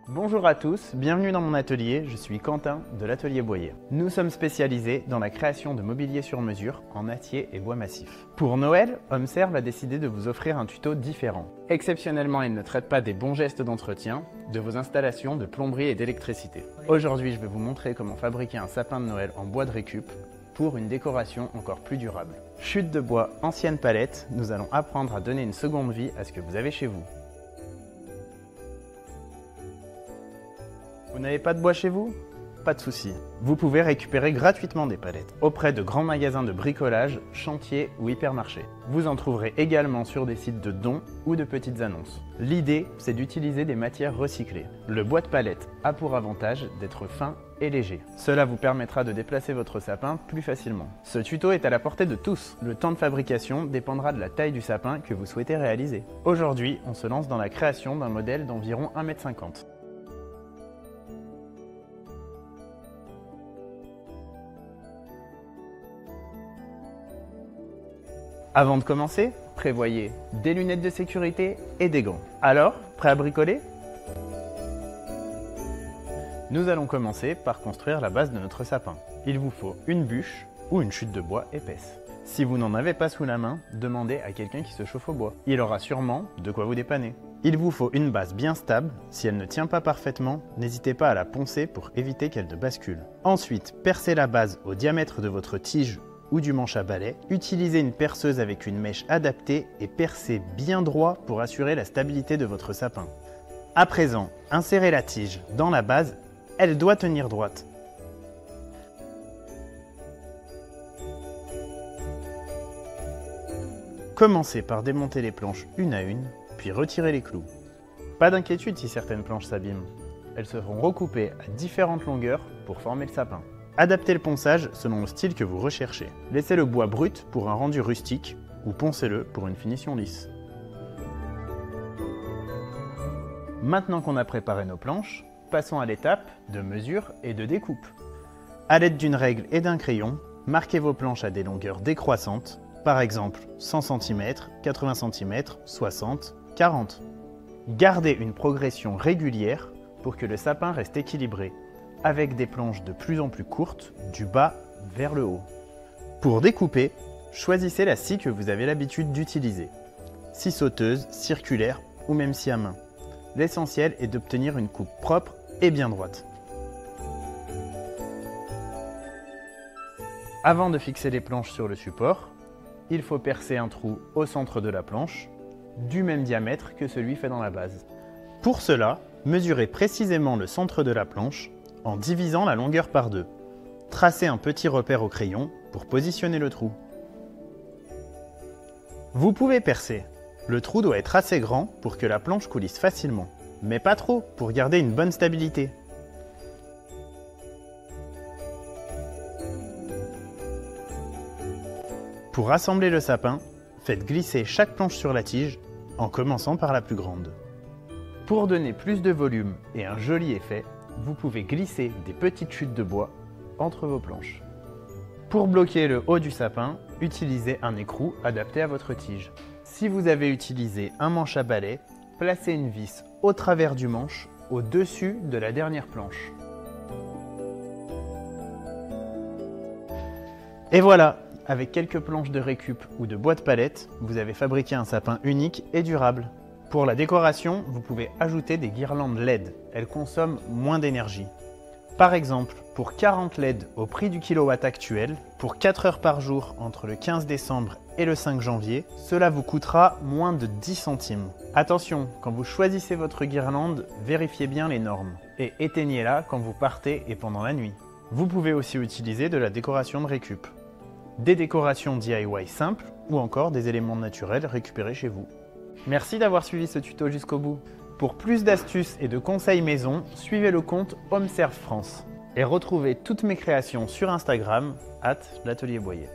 Bonjour à tous, bienvenue dans mon atelier, je suis Quentin de l'atelier Boyer. Nous sommes spécialisés dans la création de mobilier sur mesure en acier et bois massif. Pour Noël, HomeServe a décidé de vous offrir un tuto différent. Exceptionnellement, il ne traite pas des bons gestes d'entretien, de vos installations de plomberie et d'électricité. Aujourd'hui, je vais vous montrer comment fabriquer un sapin de Noël en bois de récup pour une décoration encore plus durable. Chute de bois, ancienne palette, nous allons apprendre à donner une seconde vie à ce que vous avez chez vous. Vous n'avez pas de bois chez vous? Pas de souci. Vous pouvez récupérer gratuitement des palettes auprès de grands magasins de bricolage, chantiers ou hypermarchés. Vous en trouverez également sur des sites de dons ou de petites annonces. L'idée, c'est d'utiliser des matières recyclées. Le bois de palette a pour avantage d'être fin et léger. Cela vous permettra de déplacer votre sapin plus facilement. Ce tuto est à la portée de tous. Le temps de fabrication dépendra de la taille du sapin que vous souhaitez réaliser. Aujourd'hui, on se lance dans la création d'un modèle d'environ 1,50 m. Avant de commencer, prévoyez des lunettes de sécurité et des gants. Alors, prêt à bricoler? Nous allons commencer par construire la base de notre sapin. Il vous faut une bûche ou une chute de bois épaisse. Si vous n'en avez pas sous la main, demandez à quelqu'un qui se chauffe au bois. Il aura sûrement de quoi vous dépanner. Il vous faut une base bien stable. Si elle ne tient pas parfaitement, n'hésitez pas à la poncer pour éviter qu'elle ne bascule. Ensuite, percez la base au diamètre de votre tige ou du manche à balai, utilisez une perceuse avec une mèche adaptée et percez bien droit pour assurer la stabilité de votre sapin. À présent, insérez la tige dans la base, elle doit tenir droite. Commencez par démonter les planches une à une, puis retirez les clous. Pas d'inquiétude si certaines planches s'abîment, elles seront recoupées à différentes longueurs pour former le sapin. Adaptez le ponçage selon le style que vous recherchez. Laissez le bois brut pour un rendu rustique ou poncez-le pour une finition lisse. Maintenant qu'on a préparé nos planches, passons à l'étape de mesure et de découpe. À l'aide d'une règle et d'un crayon, marquez vos planches à des longueurs décroissantes, par exemple 100 cm, 80 cm, 60, 40. Gardez une progression régulière pour que le sapin reste équilibré, avec des planches de plus en plus courtes, du bas vers le haut. Pour découper, choisissez la scie que vous avez l'habitude d'utiliser. Scie sauteuse, circulaire ou même scie à main. L'essentiel est d'obtenir une coupe propre et bien droite. Avant de fixer les planches sur le support, il faut percer un trou au centre de la planche, du même diamètre que celui fait dans la base. Pour cela, mesurez précisément le centre de la planche en divisant la longueur par deux. Tracez un petit repère au crayon pour positionner le trou. Vous pouvez percer. Le trou doit être assez grand pour que la planche coulisse facilement, mais pas trop pour garder une bonne stabilité. Pour assembler le sapin, faites glisser chaque planche sur la tige en commençant par la plus grande. Pour donner plus de volume et un joli effet, vous pouvez glisser des petites chutes de bois entre vos planches. Pour bloquer le haut du sapin, utilisez un écrou adapté à votre tige. Si vous avez utilisé un manche à balai, placez une vis au travers du manche, au-dessus de la dernière planche. Et voilà, avec quelques planches de récup ou de bois de palette, vous avez fabriqué un sapin unique et durable. Pour la décoration, vous pouvez ajouter des guirlandes LED. Elles consomment moins d'énergie. Par exemple, pour 40 LED au prix du kilowatt actuel, pour 4 heures par jour entre le 15 décembre et le 5 janvier, cela vous coûtera moins de 10 centimes. Attention, quand vous choisissez votre guirlande, vérifiez bien les normes et éteignez-la quand vous partez et pendant la nuit. Vous pouvez aussi utiliser de la décoration de récup. Des décorations DIY simples ou encore des éléments naturels récupérés chez vous. Merci d'avoir suivi ce tuto jusqu'au bout. Pour plus d'astuces et de conseils maison, suivez le compte HomeServe France et retrouvez toutes mes créations sur Instagram @l'atelier Boyer.